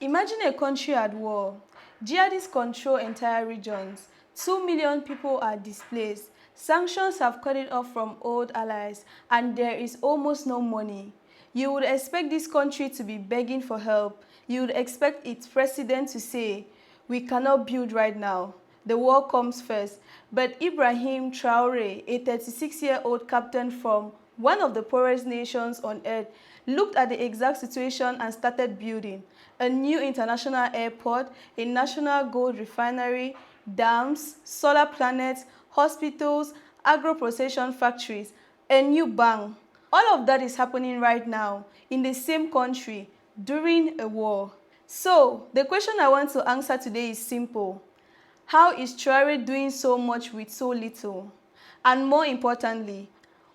Imagine a country at war. Jihadists control entire regions. 2 million people are displaced. Sanctions have cut it off from old allies, and there is almost no money. You would expect this country to be begging for help. You would expect its president to say, "We cannot build right now. The war comes first." But Ibrahim Traore, a 36-year-old captain from one of the poorest nations on earth, looked at the exact situation and started building a new international airport, a national gold refinery, dams, solar planets, hospitals, agro-processing factories, a new bank. All of that is happening right now in the same country during a war. So, the question I want to answer today is simple. How is Traore doing so much with so little? And more importantly,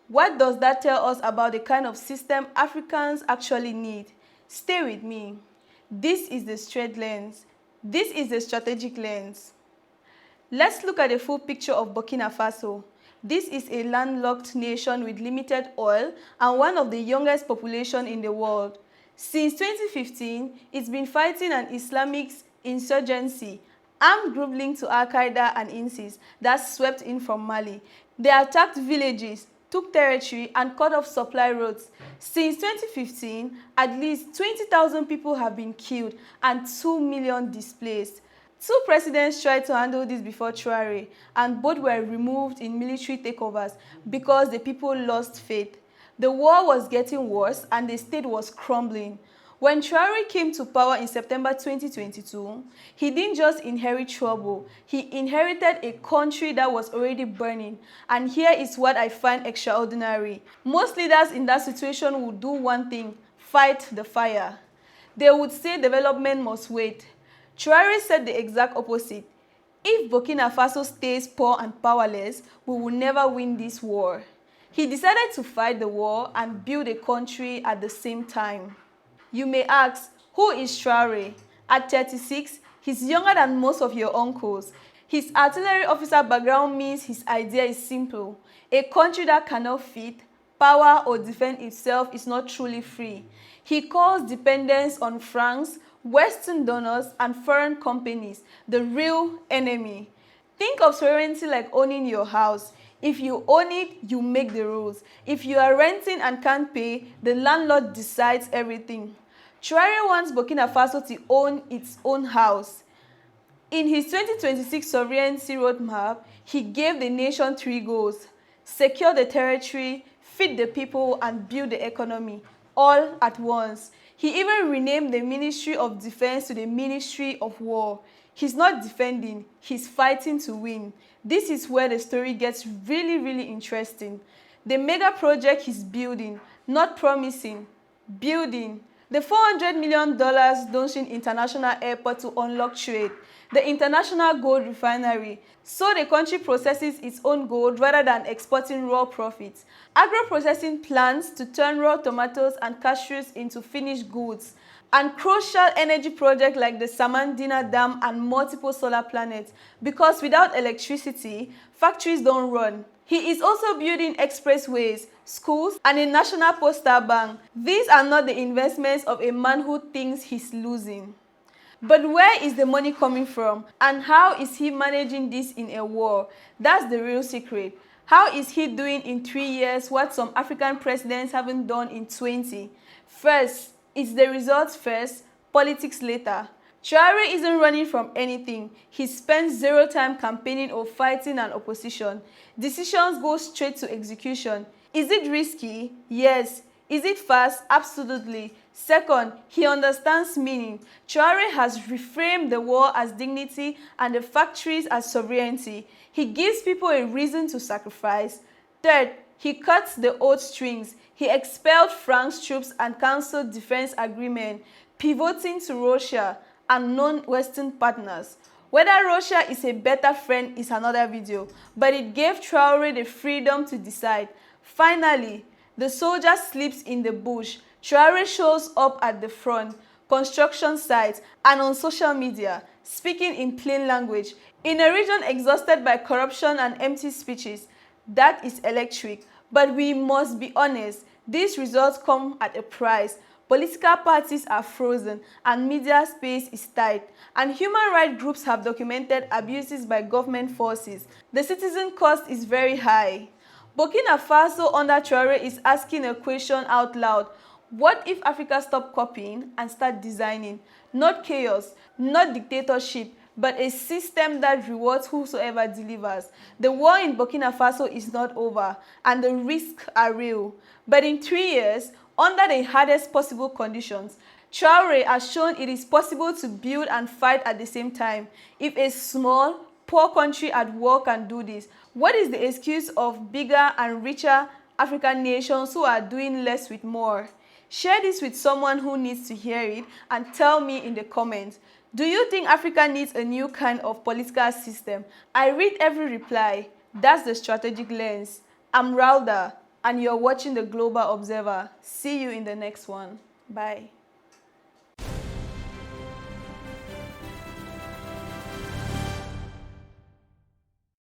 what does that tell us about the kind of system Africans actually need? Stay with me. This is the straight lens. This is the strategic lens. Let's look at the full picture of Burkina Faso. This is a landlocked nation with limited oil and one of the youngest populations in the world. Since 2015, it's been fighting an Islamic insurgency, armed group linked to Al-Qaeda and ISIS that swept in from Mali. They attacked villages, took territory, and cut off supply routes. Since 2015, at least 20,000 people have been killed and 2 million displaced. Two presidents tried to handle this before Traore, and both were removed in military takeovers because the people lost faith. The war was getting worse and the state was crumbling. When Traore came to power in September 2022, he didn't just inherit trouble, he inherited a country that was already burning. And here is what I find extraordinary. Most leaders in that situation would do one thing: fight the fire. They would say development must wait. Traore said the exact opposite. If Burkina Faso stays poor and powerless, we will never win this war. He decided to fight the war and build a country at the same time. You may ask, who is Traore? At 36, he's younger than most of your uncles. His artillery officer background means his idea is simple. A country that cannot feed, power, or defend itself is not truly free. He calls dependence on France, Western donors, and foreign companies the real enemy. Think of sovereignty like owning your house. If you own it, you make the rules. If you are renting and can't pay, the landlord decides everything. Traore wants Burkina Faso to own its own house. In his 2026 sovereignty roadmap, he gave the nation 3 goals: secure the territory, feed the people, and build the economy, all at once. He even renamed the Ministry of Defense to the Ministry of War. He's not defending, he's fighting to win. This is where the story gets really interesting. The mega project he's building, not promising, building. The $400 million Dongxing International Airport to unlock trade, the international gold refinery, so the country processes its own gold rather than exporting raw profits, agro-processing plants to turn raw tomatoes and cashews into finished goods, and crucial energy projects like the Samandina Dam and multiple solar planets, because without electricity, factories don't run. He is also building expressways, schools, and a national postal bank. These are not the investments of a man who thinks he's losing. But where is the money coming from? And how is he managing this in a war? That's the real secret. How is he doing in 3 years what some African presidents haven't done in 20? First, it's the results first, politics later. Traore isn't running from anything. He spends 0 time campaigning or fighting an opposition. Decisions go straight to execution. Is it risky? Yes. Is it fast? Absolutely. Second, he understands meaning. Traore has reframed the war as dignity and the factories as sovereignty. He gives people a reason to sacrifice. Third, he cuts the old strings. He expelled France's troops and cancelled defense agreement, pivoting to Russia and non-Western partners. Whether Russia is a better friend is another video, but it gave Traore the freedom to decide. Finally, the soldier sleeps in the bush. Traore shows up at the front, construction sites, and on social media, speaking in plain language. In a region exhausted by corruption and empty speeches, that is electric. But we must be honest, these results come at a price. political parties are frozen, and media space is tight, and human rights groups have documented abuses by government forces. The citizen cost is very high. Burkina Faso under Traore is asking a question out loud. What if Africa stop copying and start designing? Not chaos, not dictatorship, but a system that rewards whosoever delivers. The war in Burkina Faso is not over, and the risks are real. But in 3 years, under the hardest possible conditions, Traore has shown it is possible to build and fight at the same time. If a small, poor country at war can do this, what is the excuse of bigger and richer African nations who are doing less with more? Share this with someone who needs to hear it and tell me in the comments. Do you think Africa needs a new kind of political system? I read every reply. That's the strategic lens. I'm Rauda, and you're watching the Global Observer. See you in the next one. Bye.